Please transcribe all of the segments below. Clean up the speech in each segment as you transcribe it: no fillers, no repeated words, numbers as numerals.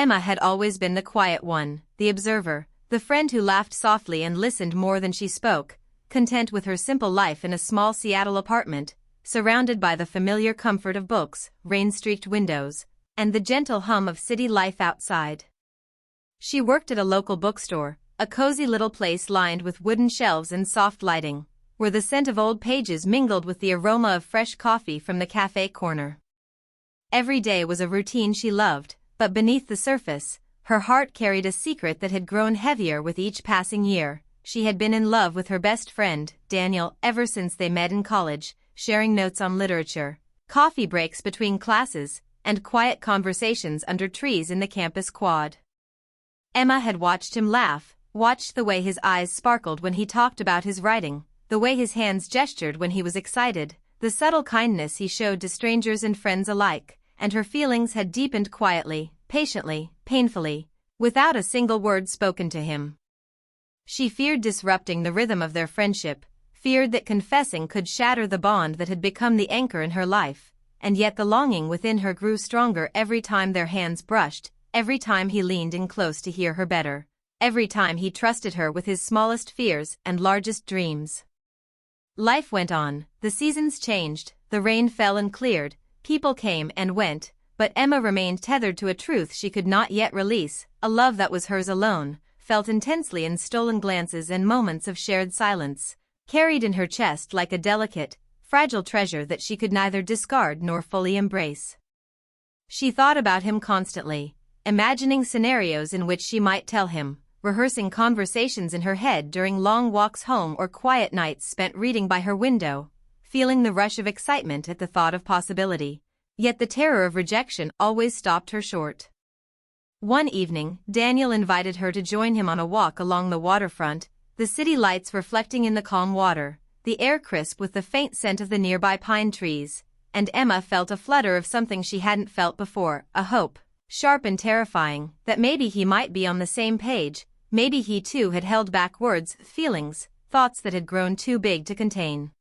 Emma had always been the quiet one, the observer, the friend who laughed softly and listened more than she spoke, content with her simple life in a small Seattle apartment, surrounded by the familiar comfort of books, rain-streaked windows, and the gentle hum of city life outside. She worked at a local bookstore, a cozy little place lined with wooden shelves and soft lighting, where the scent of old pages mingled with the aroma of fresh coffee from the cafe corner. Every day was a routine she loved, but beneath the surface, her heart carried a secret that had grown heavier with each passing year. She had been in love with her best friend, Daniel, ever since they met in college, sharing notes on literature, coffee breaks between classes, and quiet conversations under trees in the campus quad. Emma had watched him laugh, watched the way his eyes sparkled when he talked about his writing, the way his hands gestured when he was excited, the subtle kindness he showed to strangers and friends alike, and her feelings had deepened quietly, patiently, painfully, without a single word spoken to him. She feared disrupting the rhythm of their friendship, feared that confessing could shatter the bond that had become the anchor in her life, and yet the longing within her grew stronger every time their hands brushed, every time he leaned in close to hear her better, every time he trusted her with his smallest fears and largest dreams. Life went on, the seasons changed, the rain fell and cleared, people came and went, but Emma remained tethered to a truth she could not yet release, a love that was hers alone, felt intensely in stolen glances and moments of shared silence, carried in her chest like a delicate, fragile treasure that she could neither discard nor fully embrace. She thought about him constantly, imagining scenarios in which she might tell him, rehearsing conversations in her head during long walks home or quiet nights spent reading by her window, feeling the rush of excitement at the thought of possibility. Yet the terror of rejection always stopped her short. One evening, Daniel invited her to join him on a walk along the waterfront, the city lights reflecting in the calm water, the air crisp with the faint scent of the nearby pine trees, and Emma felt a flutter of something she hadn't felt before, a hope, sharp and terrifying, that maybe he might be on the same page, maybe he too had held back words, feelings, thoughts that had grown too big to contain.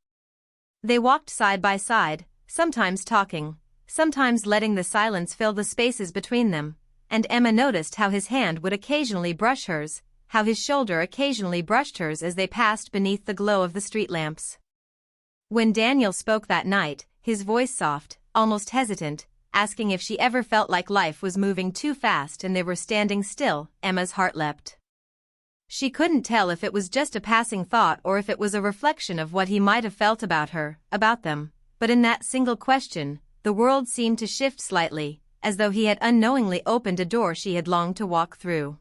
They walked side by side, sometimes talking, sometimes letting the silence fill the spaces between them, and Emma noticed how his hand would occasionally brush hers, how his shoulder occasionally brushed hers as they passed beneath the glow of the street lamps. When Daniel spoke that night, his voice soft, almost hesitant, asking if she ever felt like life was moving too fast and they were standing still, Emma's heart leapt. She couldn't tell if it was just a passing thought or if it was a reflection of what he might have felt about her, about them, but in that single question, the world seemed to shift slightly, as though he had unknowingly opened a door she had longed to walk through.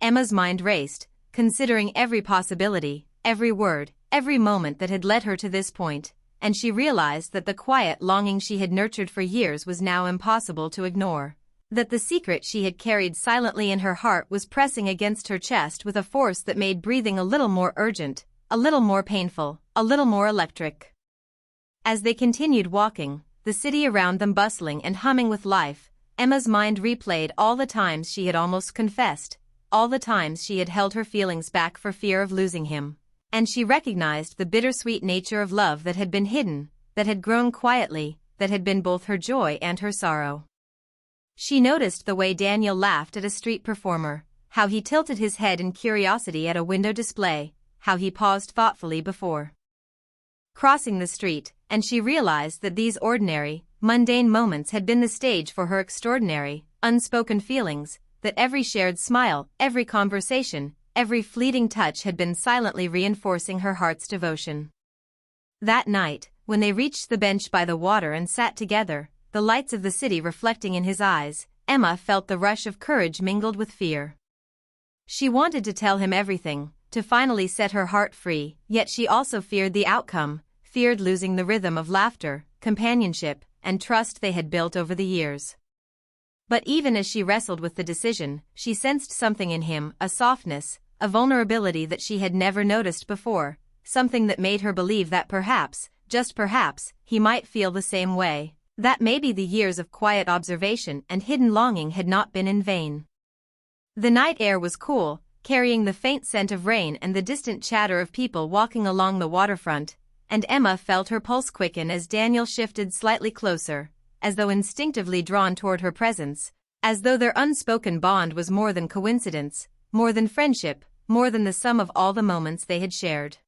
Emma's mind raced, considering every possibility, every word, every moment that had led her to this point, and she realized that the quiet longing she had nurtured for years was now impossible to ignore, that the secret she had carried silently in her heart was pressing against her chest with a force that made breathing a little more urgent, a little more painful, a little more electric. As they continued walking, the city around them bustling and humming with life, Emma's mind replayed all the times she had almost confessed, all the times she had held her feelings back for fear of losing him, and she recognized the bittersweet nature of love that had been hidden, that had grown quietly, that had been both her joy and her sorrow. She noticed the way Daniel laughed at a street performer, how he tilted his head in curiosity at a window display, how he paused thoughtfully before crossing the street, and she realized that these ordinary, mundane moments had been the stage for her extraordinary, unspoken feelings, that every shared smile, every conversation, every fleeting touch had been silently reinforcing her heart's devotion. That night, when they reached the bench by the water and sat together, the lights of the city reflecting in his eyes, Emma felt the rush of courage mingled with fear. She wanted to tell him everything, to finally set her heart free, yet she also feared the outcome, feared losing the rhythm of laughter, companionship, and trust they had built over the years. But even as she wrestled with the decision, she sensed something in him, a softness, a vulnerability that she had never noticed before, something that made her believe that perhaps, just perhaps, he might feel the same way, that maybe the years of quiet observation and hidden longing had not been in vain. The night air was cool, carrying the faint scent of rain and the distant chatter of people walking along the waterfront, and Emma felt her pulse quicken as Daniel shifted slightly closer, as though instinctively drawn toward her presence, as though their unspoken bond was more than coincidence, more than friendship, more than the sum of all the moments they had shared.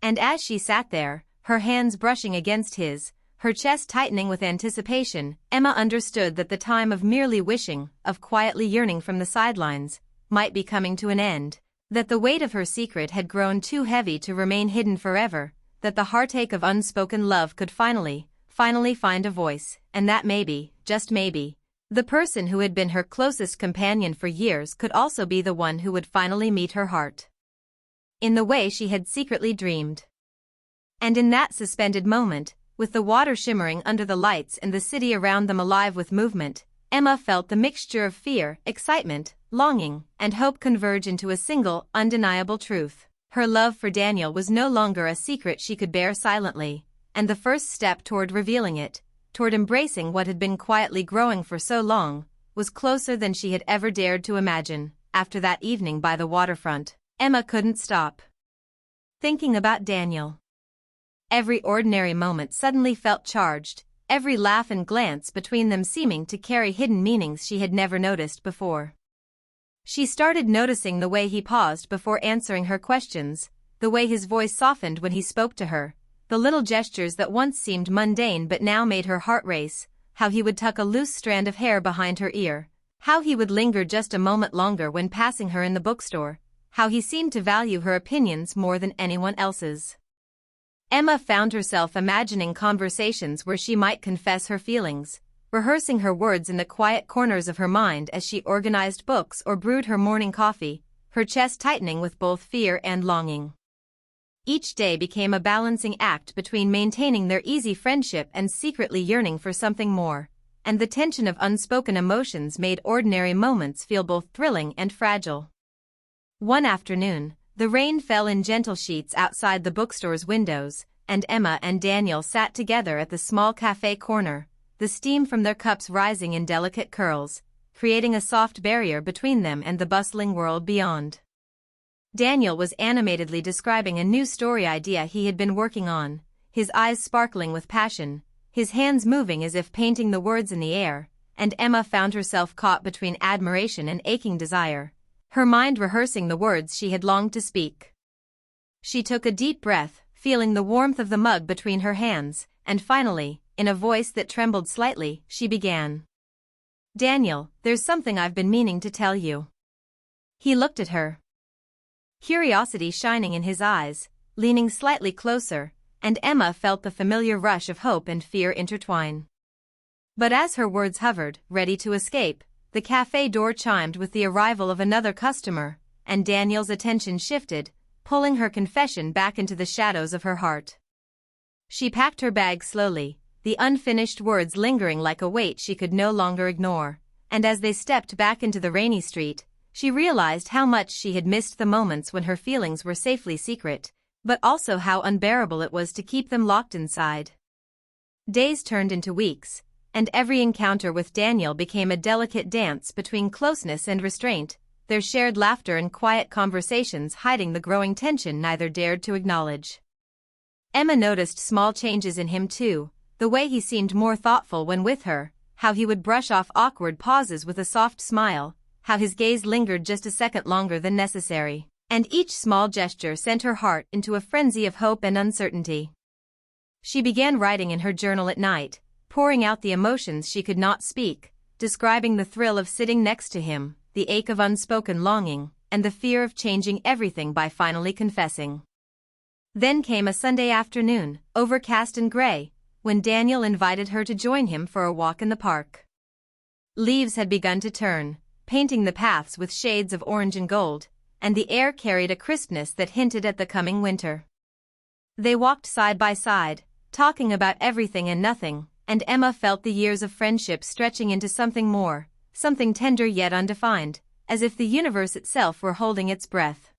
And as she sat there, her hands brushing against his, her chest tightening with anticipation, Emma understood that the time of merely wishing, of quietly yearning from the sidelines, might be coming to an end, that the weight of her secret had grown too heavy to remain hidden forever, that the heartache of unspoken love could finally find a voice, and that maybe, just maybe, the person who had been her closest companion for years could also be the one who would finally meet her heart. In the way she had secretly dreamed. And in that suspended moment, with the water shimmering under the lights and the city around them alive with movement, Emma felt the mixture of fear, excitement, longing, and hope converge into a single, undeniable truth. Her love for Daniel was no longer a secret she could bear silently, and the first step toward revealing it, toward embracing what had been quietly growing for so long, was closer than she had ever dared to imagine. After that evening by the waterfront, Emma couldn't stop thinking about Daniel. Every ordinary moment suddenly felt charged, every laugh and glance between them seeming to carry hidden meanings she had never noticed before. She started noticing the way he paused before answering her questions, the way his voice softened when he spoke to her, the little gestures that once seemed mundane but now made her heart race, how he would tuck a loose strand of hair behind her ear, how he would linger just a moment longer when passing her in the bookstore, how he seemed to value her opinions more than anyone else's. Emma found herself imagining conversations where she might confess her feelings, rehearsing her words in the quiet corners of her mind as she organized books or brewed her morning coffee, her chest tightening with both fear and longing. Each day became a balancing act between maintaining their easy friendship and secretly yearning for something more, and the tension of unspoken emotions made ordinary moments feel both thrilling and fragile. One afternoon, the rain fell in gentle sheets outside the bookstore's windows, and Emma and Daniel sat together at the small cafe corner, the steam from their cups rising in delicate curls, creating a soft barrier between them and the bustling world beyond. Daniel was animatedly describing a new story idea he had been working on, his eyes sparkling with passion, his hands moving as if painting the words in the air, and Emma found herself caught between admiration and aching desire, her mind rehearsing the words she had longed to speak. She took a deep breath, feeling the warmth of the mug between her hands, and finally, in a voice that trembled slightly, she began. "Daniel, there's something I've been meaning to tell you." He looked at her, curiosity shining in his eyes, leaning slightly closer, and Emma felt the familiar rush of hope and fear intertwine. But as her words hovered, ready to escape, the cafe door chimed with the arrival of another customer, and Daniel's attention shifted, pulling her confession back into the shadows of her heart. She packed her bag slowly, the unfinished words lingering like a weight she could no longer ignore, and as they stepped back into the rainy street, she realized how much she had missed the moments when her feelings were safely secret, but also how unbearable it was to keep them locked inside. Days turned into weeks, and every encounter with Daniel became a delicate dance between closeness and restraint, their shared laughter and quiet conversations hiding the growing tension neither dared to acknowledge. Emma noticed small changes in him too, the way he seemed more thoughtful when with her, how he would brush off awkward pauses with a soft smile, how his gaze lingered just a second longer than necessary, and each small gesture sent her heart into a frenzy of hope and uncertainty. She began writing in her journal at night, pouring out the emotions she could not speak, describing the thrill of sitting next to him, the ache of unspoken longing, and the fear of changing everything by finally confessing. Then came a Sunday afternoon, overcast and gray, when Daniel invited her to join him for a walk in the park. Leaves had begun to turn, painting the paths with shades of orange and gold, and the air carried a crispness that hinted at the coming winter. They walked side by side, talking about everything and nothing, and Emma felt the years of friendship stretching into something more, something tender yet undefined, as if the universe itself were holding its breath.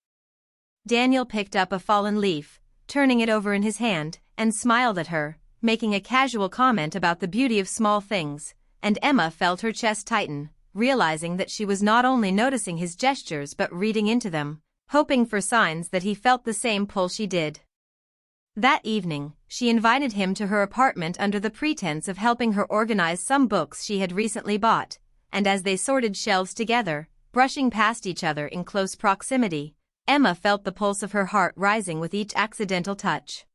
Daniel picked up a fallen leaf, turning it over in his hand, and smiled at her, making a casual comment about the beauty of small things, and Emma felt her chest tighten, realizing that she was not only noticing his gestures but reading into them, hoping for signs that he felt the same pull she did. That evening, she invited him to her apartment under the pretense of helping her organize some books she had recently bought, and as they sorted shelves together, brushing past each other in close proximity, Emma felt the pulse of her heart rising with each accidental touch.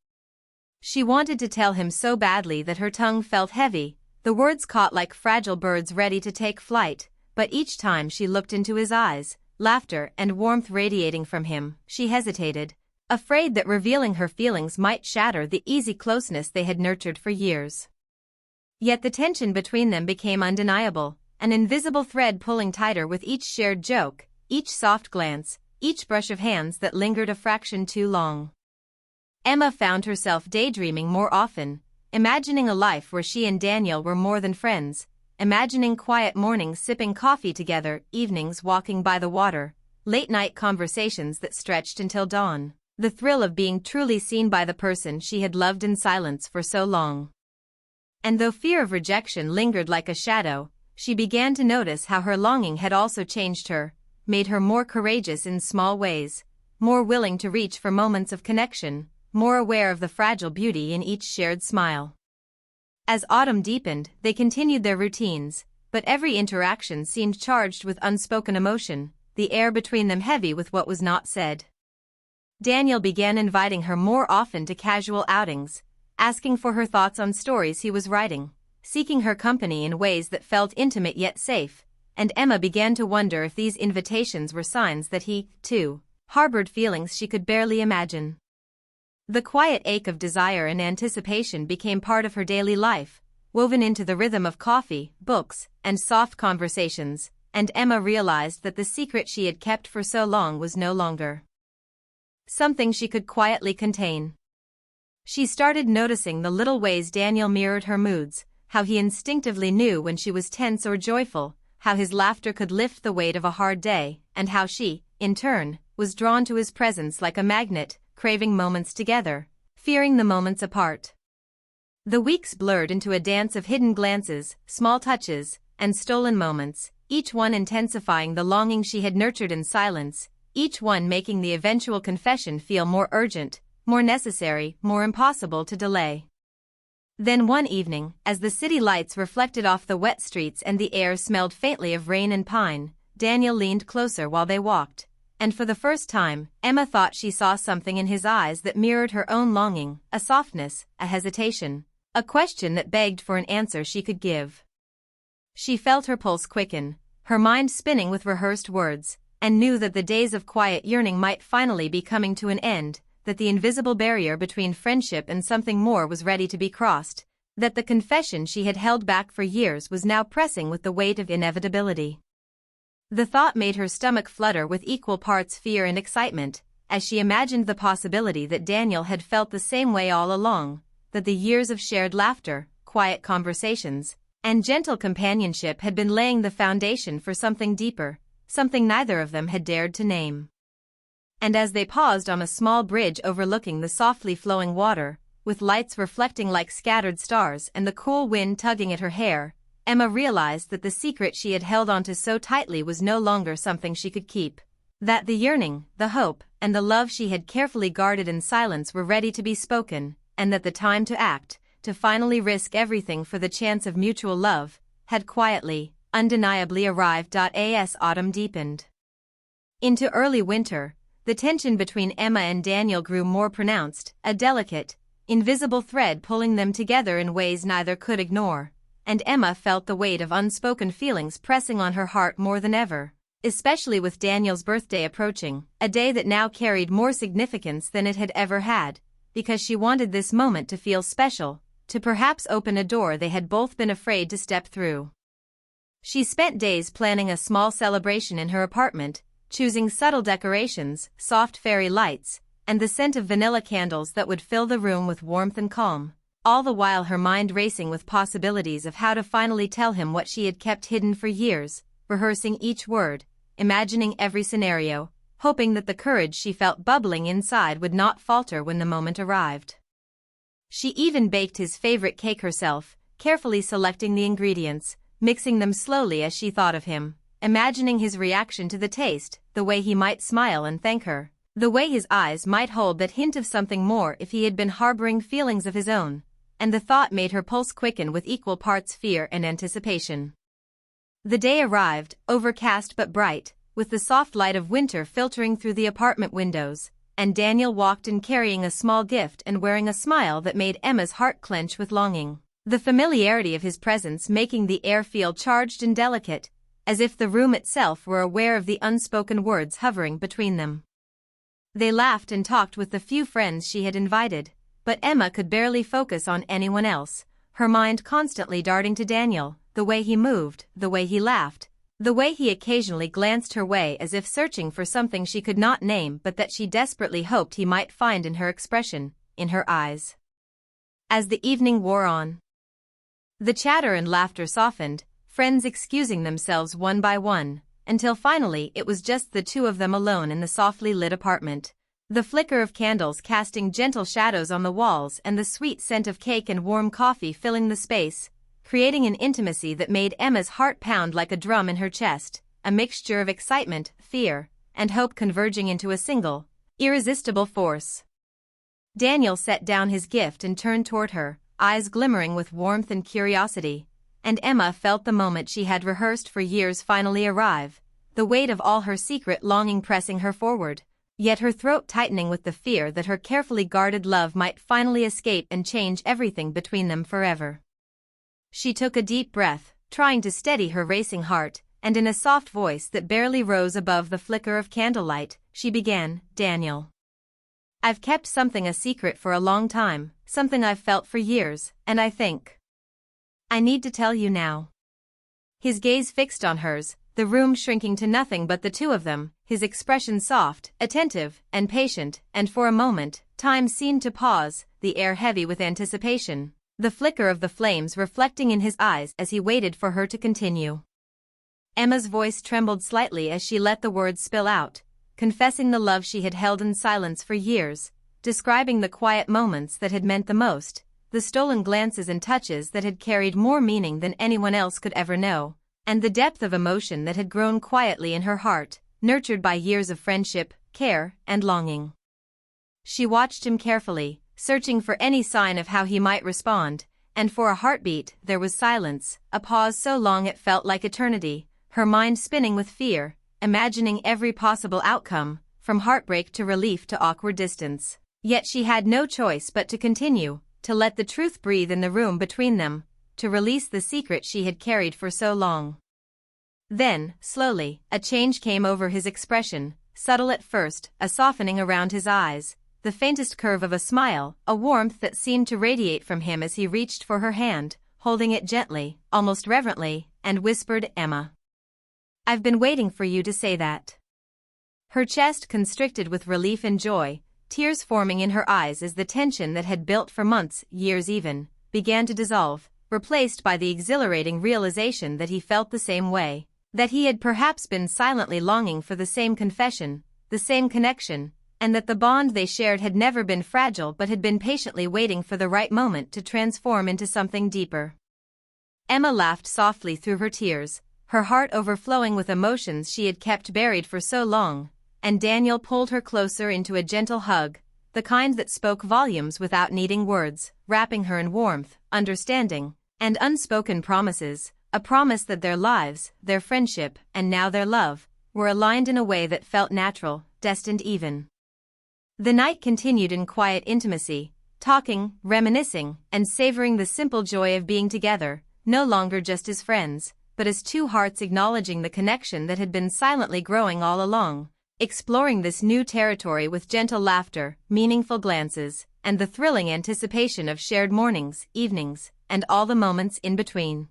She wanted to tell him so badly that her tongue felt heavy, the words caught like fragile birds ready to take flight, but each time she looked into his eyes, laughter and warmth radiating from him, she hesitated, afraid that revealing her feelings might shatter the easy closeness they had nurtured for years. Yet the tension between them became undeniable, an invisible thread pulling tighter with each shared joke, each soft glance, each brush of hands that lingered a fraction too long. Emma found herself daydreaming more often, imagining a life where she and Daniel were more than friends, imagining quiet mornings sipping coffee together, evenings walking by the water, late-night conversations that stretched until dawn, the thrill of being truly seen by the person she had loved in silence for so long. And though fear of rejection lingered like a shadow, she began to notice how her longing had also changed her, made her more courageous in small ways, more willing to reach for moments of connection, more aware of the fragile beauty in each shared smile. As autumn deepened, they continued their routines, but every interaction seemed charged with unspoken emotion, the air between them heavy with what was not said. Daniel began inviting her more often to casual outings, asking for her thoughts on stories he was writing, seeking her company in ways that felt intimate yet safe, and Emma began to wonder if these invitations were signs that he, too, harbored feelings she could barely imagine. The quiet ache of desire and anticipation became part of her daily life, woven into the rhythm of coffee, books, and soft conversations, and Emma realized that the secret she had kept for so long was no longer something she could quietly contain. She started noticing the little ways Daniel mirrored her moods, how he instinctively knew when she was tense or joyful, how his laughter could lift the weight of a hard day, and how she, in turn, was drawn to his presence like a magnet, craving moments together, fearing the moments apart. The weeks blurred into a dance of hidden glances, small touches, and stolen moments, each one intensifying the longing she had nurtured in silence, each one making the eventual confession feel more urgent, more necessary, more impossible to delay. Then one evening, as the city lights reflected off the wet streets and the air smelled faintly of rain and pine, Daniel leaned closer while they walked, and for the first time, Emma thought she saw something in his eyes that mirrored her own longing, a softness, a hesitation, a question that begged for an answer she could give. She felt her pulse quicken, her mind spinning with rehearsed words, and knew that the days of quiet yearning might finally be coming to an end, that the invisible barrier between friendship and something more was ready to be crossed, that the confession she had held back for years was now pressing with the weight of inevitability. The thought made her stomach flutter with equal parts fear and excitement, as she imagined the possibility that Daniel had felt the same way all along, that the years of shared laughter, quiet conversations, and gentle companionship had been laying the foundation for something deeper, something neither of them had dared to name. And as they paused on a small bridge overlooking the softly flowing water, with lights reflecting like scattered stars and the cool wind tugging at her hair, Emma realized that the secret she had held onto so tightly was no longer something she could keep. That the yearning, the hope, and the love she had carefully guarded in silence were ready to be spoken, and that the time to act, to finally risk everything for the chance of mutual love, had quietly, undeniably arrived. As autumn deepened into early winter, the tension between Emma and Daniel grew more pronounced, a delicate, invisible thread pulling them together in ways neither could ignore, and Emma felt the weight of unspoken feelings pressing on her heart more than ever, especially with Daniel's birthday approaching, a day that now carried more significance than it had ever had, because she wanted this moment to feel special, to perhaps open a door they had both been afraid to step through. She spent days planning a small celebration in her apartment, choosing subtle decorations, soft fairy lights, and the scent of vanilla candles that would fill the room with warmth and calm, all the while her mind racing with possibilities of how to finally tell him what she had kept hidden for years, rehearsing each word, imagining every scenario, hoping that the courage she felt bubbling inside would not falter when the moment arrived. She even baked his favorite cake herself, carefully selecting the ingredients, mixing them slowly as she thought of him, imagining his reaction to the taste, the way he might smile and thank her, the way his eyes might hold that hint of something more if he had been harboring feelings of his own, and the thought made her pulse quicken with equal parts fear and anticipation. The day arrived, overcast but bright, with the soft light of winter filtering through the apartment windows, and Daniel walked in carrying a small gift and wearing a smile that made Emma's heart clench with longing. The familiarity of his presence making the air feel charged and delicate, as if the room itself were aware of the unspoken words hovering between them. They laughed and talked with the few friends she had invited, but Emma could barely focus on anyone else, her mind constantly darting to Daniel, the way he moved, the way he laughed, the way he occasionally glanced her way as if searching for something she could not name but that she desperately hoped he might find in her expression, in her eyes. As the evening wore on, the chatter and laughter softened, friends excusing themselves one by one, until finally it was just the two of them alone in the softly lit apartment. The flicker of candles casting gentle shadows on the walls and the sweet scent of cake and warm coffee filling the space, creating an intimacy that made Emma's heart pound like a drum in her chest, a mixture of excitement, fear, and hope converging into a single, irresistible force. Daniel set down his gift and turned toward her, eyes glimmering with warmth and curiosity, and Emma felt the moment she had rehearsed for years finally arrive, the weight of all her secret longing pressing her forward, yet her throat tightening with the fear that her carefully guarded love might finally escape and change everything between them forever. She took a deep breath, trying to steady her racing heart, and in a soft voice that barely rose above the flicker of candlelight, she began, "Daniel, I've kept something a secret for a long time, something I've felt for years, and I think I need to tell you now." His gaze fixed on hers, the room shrinking to nothing but the two of them, his expression soft, attentive, and patient, and for a moment, time seemed to pause, the air heavy with anticipation, the flicker of the flames reflecting in his eyes as he waited for her to continue. Emma's voice trembled slightly as she let the words spill out, confessing the love she had held in silence for years, describing the quiet moments that had meant the most, the stolen glances and touches that had carried more meaning than anyone else could ever know, and the depth of emotion that had grown quietly in her heart, nurtured by years of friendship, care, and longing. She watched him carefully, searching for any sign of how he might respond, and for a heartbeat there was silence, a pause so long it felt like eternity, her mind spinning with fear, imagining every possible outcome, from heartbreak to relief to awkward distance. Yet she had no choice but to continue, to let the truth breathe in the room between them, to release the secret she had carried for so long. Then, slowly, a change came over his expression, subtle at first, a softening around his eyes, the faintest curve of a smile, a warmth that seemed to radiate from him as he reached for her hand, holding it gently, almost reverently, and whispered, "Emma, I've been waiting for you to say that." Her chest constricted with relief and joy, tears forming in her eyes as the tension that had built for months, years even, began to dissolve, replaced by the exhilarating realization that he felt the same way, that he had perhaps been silently longing for the same confession, the same connection, and that the bond they shared had never been fragile but had been patiently waiting for the right moment to transform into something deeper. Emma laughed softly through her tears, her heart overflowing with emotions she had kept buried for so long, and Daniel pulled her closer into a gentle hug, the kind that spoke volumes without needing words, wrapping her in warmth, understanding, and unspoken promises, a promise that their lives, their friendship, and now their love, were aligned in a way that felt natural, destined even. The night continued in quiet intimacy, talking, reminiscing, and savoring the simple joy of being together, no longer just as friends, but as two hearts acknowledging the connection that had been silently growing all along, exploring this new territory with gentle laughter, meaningful glances, and the thrilling anticipation of shared mornings, evenings, and all the moments in between.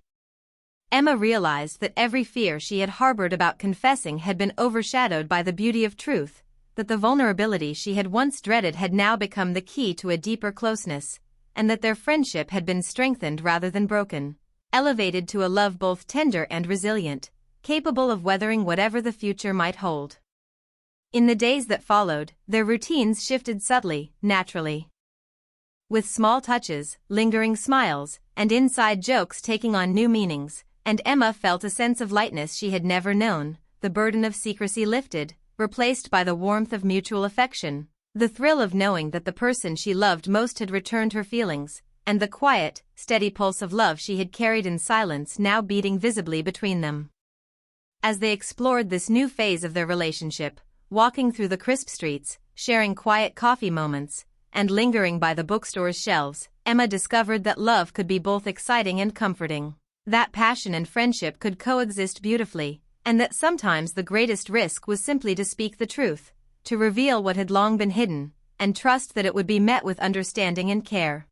Emma realized that every fear she had harbored about confessing had been overshadowed by the beauty of truth, that the vulnerability she had once dreaded had now become the key to a deeper closeness, and that their friendship had been strengthened rather than broken, elevated to a love both tender and resilient, capable of weathering whatever the future might hold. In the days that followed, their routines shifted subtly, naturally. With small touches, lingering smiles, and inside jokes taking on new meanings, and Emma felt a sense of lightness she had never known, the burden of secrecy lifted, replaced by the warmth of mutual affection, the thrill of knowing that the person she loved most had returned her feelings, and the quiet, steady pulse of love she had carried in silence now beating visibly between them. As they explored this new phase of their relationship, walking through the crisp streets, sharing quiet coffee moments, and lingering by the bookstore's shelves, Emma discovered that love could be both exciting and comforting. That passion and friendship could coexist beautifully, and that sometimes the greatest risk was simply to speak the truth, to reveal what had long been hidden, and trust that it would be met with understanding and care.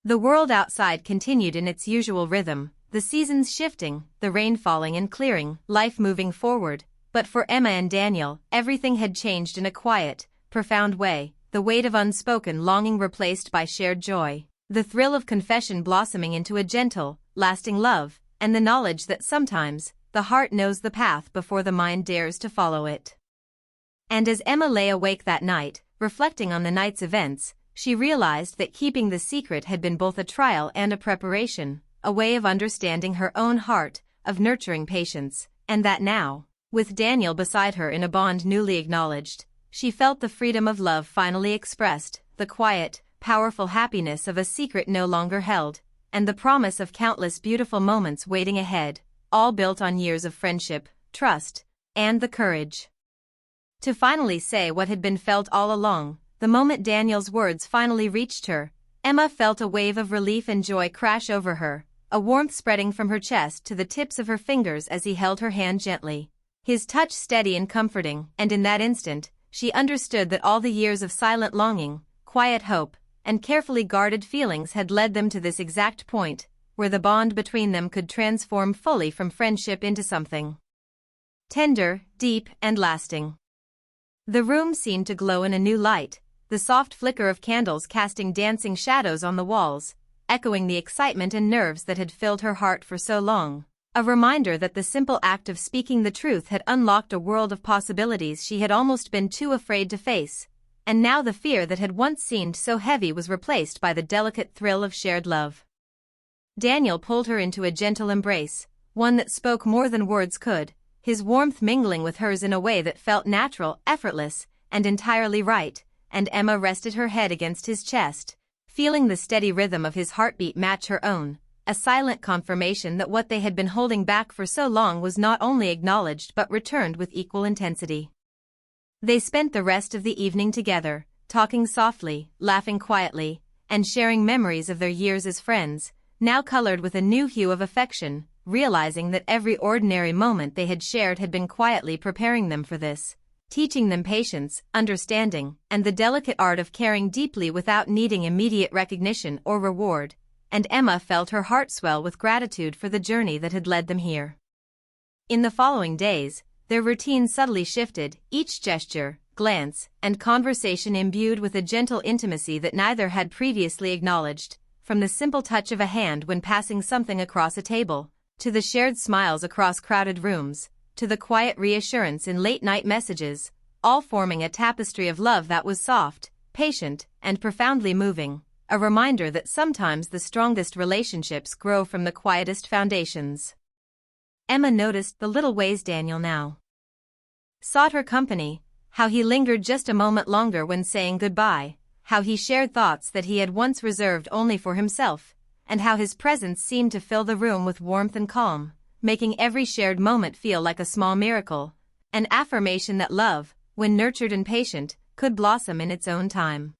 The world outside continued in its usual rhythm, the seasons shifting, the rain falling and clearing, life moving forward, but for Emma and Daniel, everything had changed in a quiet, profound way, the weight of unspoken longing replaced by shared joy, the thrill of confession blossoming into a gentle, lasting love, and the knowledge that sometimes, the heart knows the path before the mind dares to follow it. And as Emma lay awake that night, reflecting on the night's events, she realized that keeping the secret had been both a trial and a preparation, a way of understanding her own heart, of nurturing patience, and that now, with Daniel beside her in a bond newly acknowledged, she felt the freedom of love finally expressed, the quiet, powerful happiness of a secret no longer held, and the promise of countless beautiful moments waiting ahead, all built on years of friendship, trust, and the courage to finally say what had been felt all along. The moment Daniel's words finally reached her, Emma felt a wave of relief and joy crash over her, a warmth spreading from her chest to the tips of her fingers as he held her hand gently, his touch steady and comforting, and in that instant, she understood that all the years of silent longing, quiet hope, and carefully guarded feelings had led them to this exact point, where the bond between them could transform fully from friendship into something tender, deep, and lasting. The room seemed to glow in a new light, the soft flicker of candles casting dancing shadows on the walls, echoing the excitement and nerves that had filled her heart for so long, a reminder that the simple act of speaking the truth had unlocked a world of possibilities she had almost been too afraid to face, and now the fear that had once seemed so heavy was replaced by the delicate thrill of shared love. Daniel pulled her into a gentle embrace, one that spoke more than words could, his warmth mingling with hers in a way that felt natural, effortless, and entirely right, and Emma rested her head against his chest, feeling the steady rhythm of his heartbeat match her own, a silent confirmation that what they had been holding back for so long was not only acknowledged but returned with equal intensity. They spent the rest of the evening together, talking softly, laughing quietly, and sharing memories of their years as friends, now colored with a new hue of affection, realizing that every ordinary moment they had shared had been quietly preparing them for this, teaching them patience, understanding, and the delicate art of caring deeply without needing immediate recognition or reward, and Emma felt her heart swell with gratitude for the journey that had led them here. In the following days, their routine subtly shifted, each gesture, glance, and conversation imbued with a gentle intimacy that neither had previously acknowledged, from the simple touch of a hand when passing something across a table, to the shared smiles across crowded rooms, to the quiet reassurance in late-night messages, all forming a tapestry of love that was soft, patient, and profoundly moving, a reminder that sometimes the strongest relationships grow from the quietest foundations. Emma noticed the little ways Daniel now sought her company, how he lingered just a moment longer when saying goodbye, how he shared thoughts that he had once reserved only for himself, and how his presence seemed to fill the room with warmth and calm, making every shared moment feel like a small miracle, an affirmation that love, when nurtured and patient, could blossom in its own time.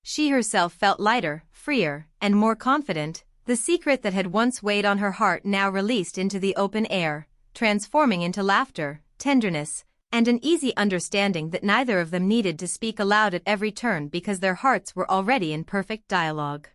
She herself felt lighter, freer, and more confident, the secret that had once weighed on her heart now released into the open air, transforming into laughter, tenderness, and an easy understanding that neither of them needed to speak aloud at every turn because their hearts were already in perfect dialogue.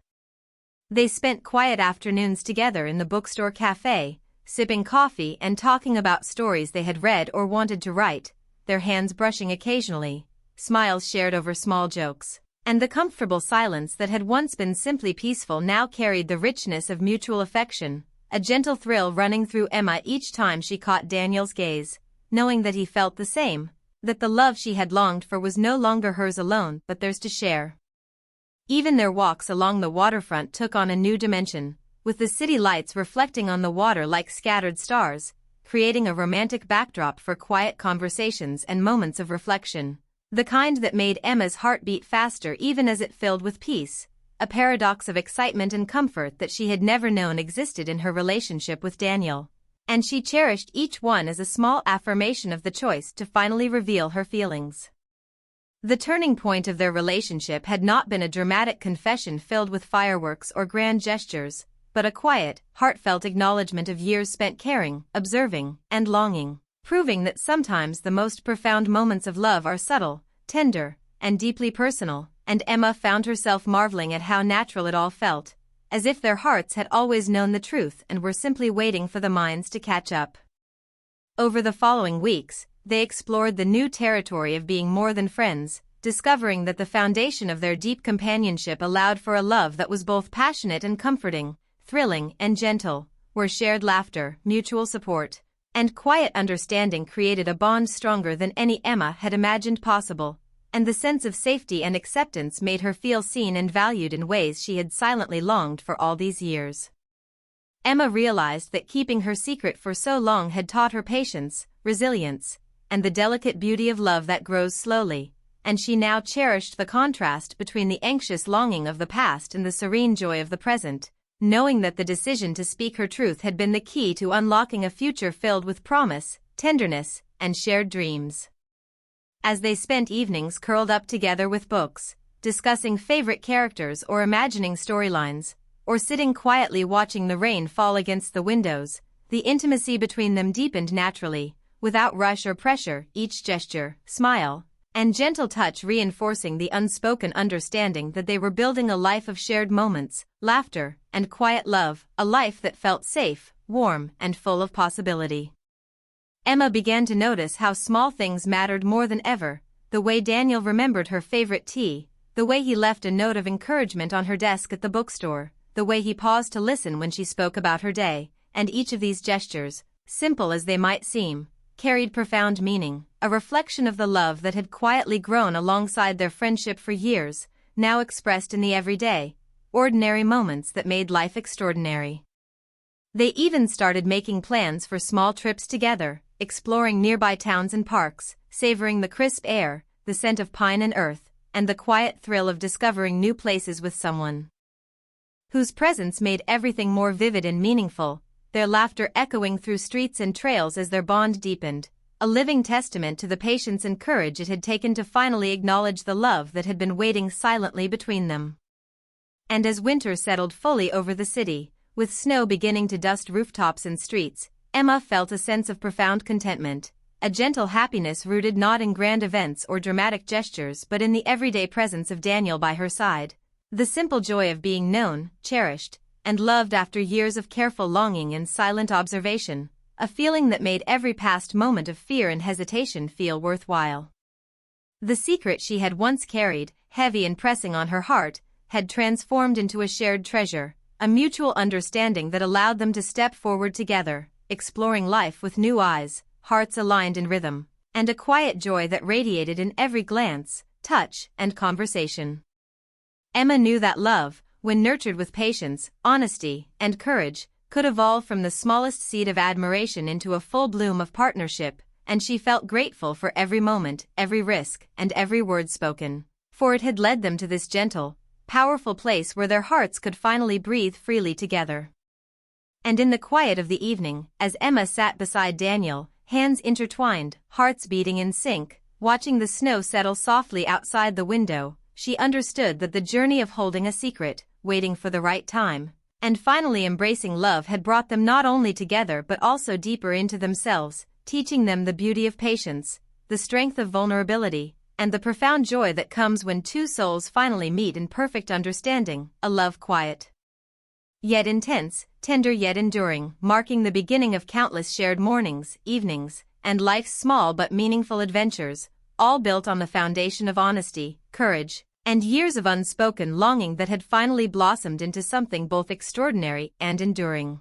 They spent quiet afternoons together in the bookstore cafe, sipping coffee and talking about stories they had read or wanted to write, their hands brushing occasionally, smiles shared over small jokes, and the comfortable silence that had once been simply peaceful now carried the richness of mutual affection, a gentle thrill running through Emma each time she caught Daniel's gaze, knowing that he felt the same, that the love she had longed for was no longer hers alone but theirs to share. Even their walks along the waterfront took on a new dimension, with the city lights reflecting on the water like scattered stars, creating a romantic backdrop for quiet conversations and moments of reflection, the kind that made Emma's heart beat faster even as it filled with peace, a paradox of excitement and comfort that she had never known existed in her relationship with Daniel. and she cherished each one as a small affirmation of the choice to finally reveal her feelings. The turning point of their relationship had not been a dramatic confession filled with fireworks or grand gestures, but a quiet, heartfelt acknowledgement of years spent caring, observing, and longing, proving that sometimes the most profound moments of love are subtle, tender, and deeply personal, and Emma found herself marveling at how natural it all felt, as if their hearts had always known the truth and were simply waiting for the minds to catch up. Over the following weeks, they explored the new territory of being more than friends, discovering that the foundation of their deep companionship allowed for a love that was both passionate and comforting, thrilling and gentle, where shared laughter, mutual support, and quiet understanding created a bond stronger than any Emma had imagined possible, and the sense of safety and acceptance made her feel seen and valued in ways she had silently longed for all these years. Emma realized that keeping her secret for so long had taught her patience, resilience, and the delicate beauty of love that grows slowly, and she now cherished the contrast between the anxious longing of the past and the serene joy of the present, knowing that the decision to speak her truth had been the key to unlocking a future filled with promise, tenderness, and shared dreams. As they spent evenings curled up together with books, discussing favorite characters or imagining storylines, or sitting quietly watching the rain fall against the windows, the intimacy between them deepened naturally, without rush or pressure, each gesture, smile, and gentle touch reinforcing the unspoken understanding that they were building a life of shared moments, laughter, and quiet love, a life that felt safe, warm, and full of possibility. Emma began to notice how small things mattered more than ever, the way Daniel remembered her favorite tea, the way he left a note of encouragement on her desk at the bookstore, the way he paused to listen when she spoke about her day, and each of these gestures, simple as they might seem, carried profound meaning, a reflection of the love that had quietly grown alongside their friendship for years, now expressed in the everyday, ordinary moments that made life extraordinary. They even started making plans for small trips together, exploring nearby towns and parks, savoring the crisp air, the scent of pine and earth, and the quiet thrill of discovering new places with someone whose presence made everything more vivid and meaningful, their laughter echoing through streets and trails as their bond deepened, a living testament to the patience and courage it had taken to finally acknowledge the love that had been waiting silently between them. And as winter settled fully over the city, with snow beginning to dust rooftops and streets, Emma felt a sense of profound contentment, a gentle happiness rooted not in grand events or dramatic gestures but in the everyday presence of Daniel by her side, the simple joy of being known, cherished, and loved after years of careful longing and silent observation, a feeling that made every past moment of fear and hesitation feel worthwhile. The secret she had once carried, heavy and pressing on her heart, had transformed into a shared treasure, a mutual understanding that allowed them to step forward together, exploring life with new eyes, hearts aligned in rhythm, and a quiet joy that radiated in every glance, touch, and conversation. Emma knew that love, when nurtured with patience, honesty, and courage, could evolve from the smallest seed of admiration into a full bloom of partnership, and she felt grateful for every moment, every risk, and every word spoken, for it had led them to this gentle, powerful place where their hearts could finally breathe freely together. And in the quiet of the evening, as Emma sat beside Daniel, hands intertwined, hearts beating in sync, watching the snow settle softly outside the window, she understood that the journey of holding a secret, waiting for the right time, and finally embracing love had brought them not only together but also deeper into themselves, teaching them the beauty of patience, the strength of vulnerability, and the profound joy that comes when two souls finally meet in perfect understanding, a love quiet yet intense, tender yet enduring, marking the beginning of countless shared mornings, evenings, and life's small but meaningful adventures, all built on the foundation of honesty, courage, and years of unspoken longing that had finally blossomed into something both extraordinary and enduring.